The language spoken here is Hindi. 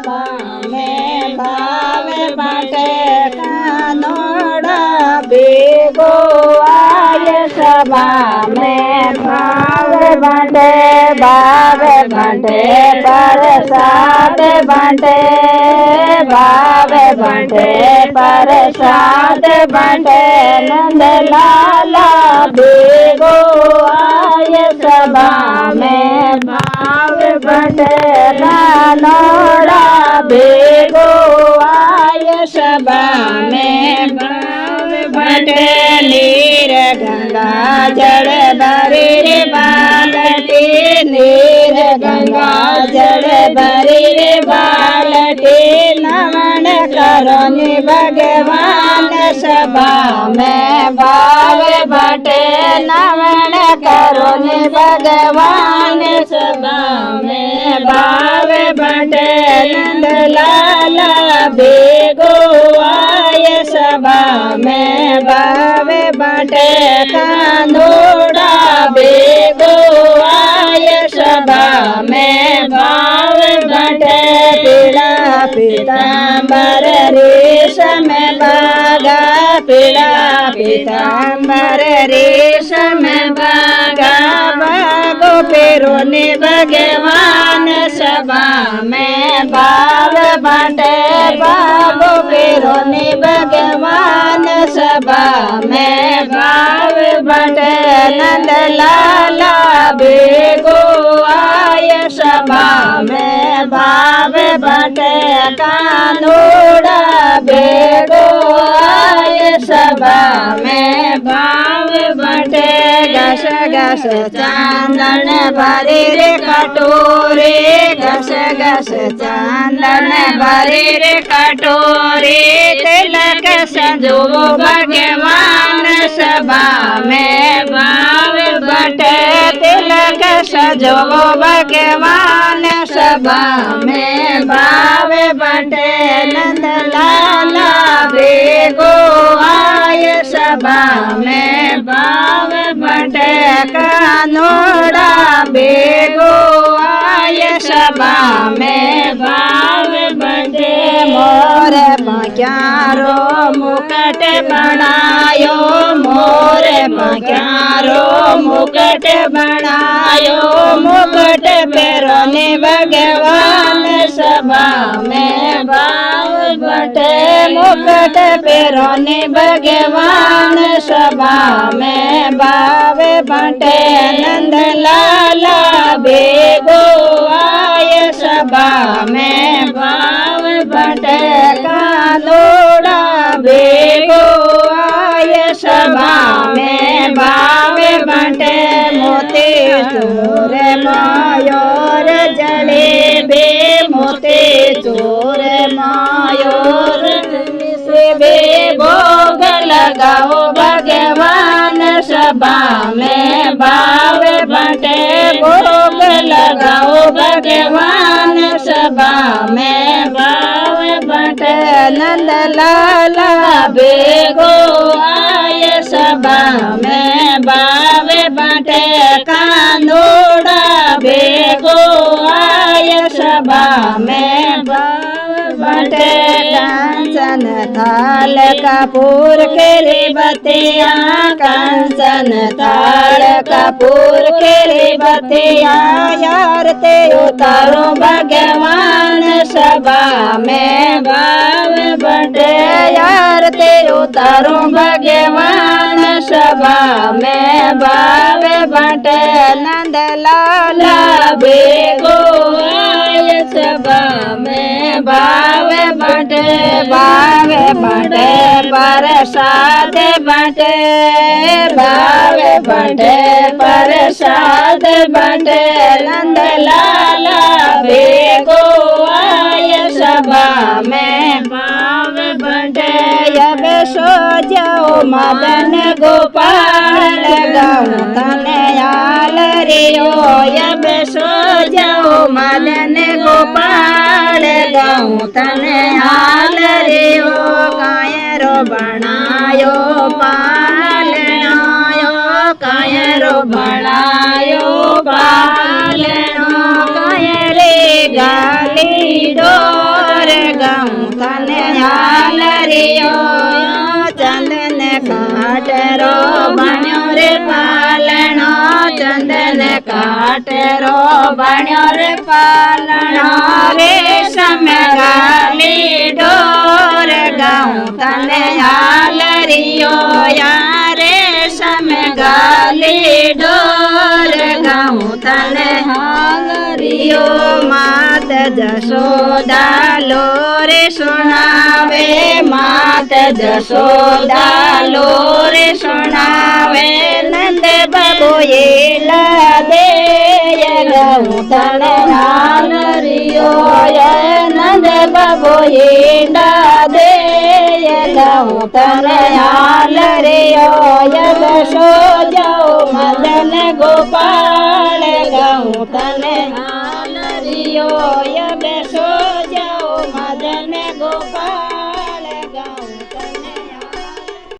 सभा में भावे बाटे कानोड़ा बेगो आय सभा में भावे बाटे प्रसाद बाटे भावे बाटे प्रसाद बाटे नंद लाला बेगो आय सभा में भावे बाटे कानोड़ा बेगो आय सभा में भावे बाटे नीर गंगा जल भरी रे बालटी नीर गंगा जल भरी रे बालटी नमन करोनि भगवान सभा में भावे बाटे नमन करोनि भगवान सभा में भावे बाटे नंद लाला बेगो आय सभा में भावे बाटे कानोड़ा बेगो आय सभा में भावे बाटे पीड़ा पीताम्बर रेशम बागा पीड़ा पीताम्बर रेशम बागा बागो पेरोने भगवान सभा में भावे बाटे बागो पेरोने भगवान सभा में भावे बाटे नंद लाला बेगो आय सभा में भावे बाटे कानोड़ा बेगो आय सभा में भावे बाटे घस घस चांदन भरी रे कटोरे घस घस चांदन भरी रे कटोरे तिलक सजो भगवान सभा में भावे बाटे तिलक सजो भगवान सभा में भावे बाटे नंद लाला बेगो आय सभा में भावे बाटे कानोड़ा बेगो आय सभा में भावे बाटे मोर पक्यारो मुकुट बनायो मोर पक्यारो मुकुट बनायो मुकुट पेरोने भगवान सभा में भावे बाटे मुकुट पेरोने भगवान सभा में भावे बाटे नंद लाला बेगो आय सभा में भावे बाटे कानोड़ा बेगो आय सभा में भावे बाटे मोती चूर मायोर जलेबी मोती चूर मायोर से भोग लगाओ भगवान सभा में भावे बाटे भोग लगाओ भगवान सभा में भावे बाटे नंद लाला बेगो आय सभा में भावे बाटे कानोड़ा बेगो आय सभा में भावे बाटे कांचन थाल कपूर के बतिया कांचन थाल कपूर के बतिया यार ते उतारो भगवान सभा में भावे बाटे यार ते उतारो भगवान सभा में भावे बाटे नंद लाला बेगो आय सभा में भावे बाटे प्रसाद बाटे भावे बाटे प्रसाद बाटे नंद लाला बेगो आय सभा में भावे बाटे अब सो जाओ मदन गोपाल गाऊं तने आल रियो अब सो जाओ मदन गोपाल गाऊं तने आल रियो कायरो बनायो पालनायो कायरो बनायो पालनो कायरे गाली डो તને કાટેરો બાણ્યો રે પાલણો રેશમ ગાલી ડોર ગાઉં તને હાલરિયો યા રેશમ ગાલી ડોર ગાઉં તને હાલરિયો માત જશોદા લો રે સુણાવે માત જશોદા લો રે સુણાવે નંદ બાબુએ લાદે ગાઉં તને હાલરિયો નંદ બાબુએ લાદે ગાઉં તને હાલરિયો યશોદા મદન ગોપાળ ગાઉં તને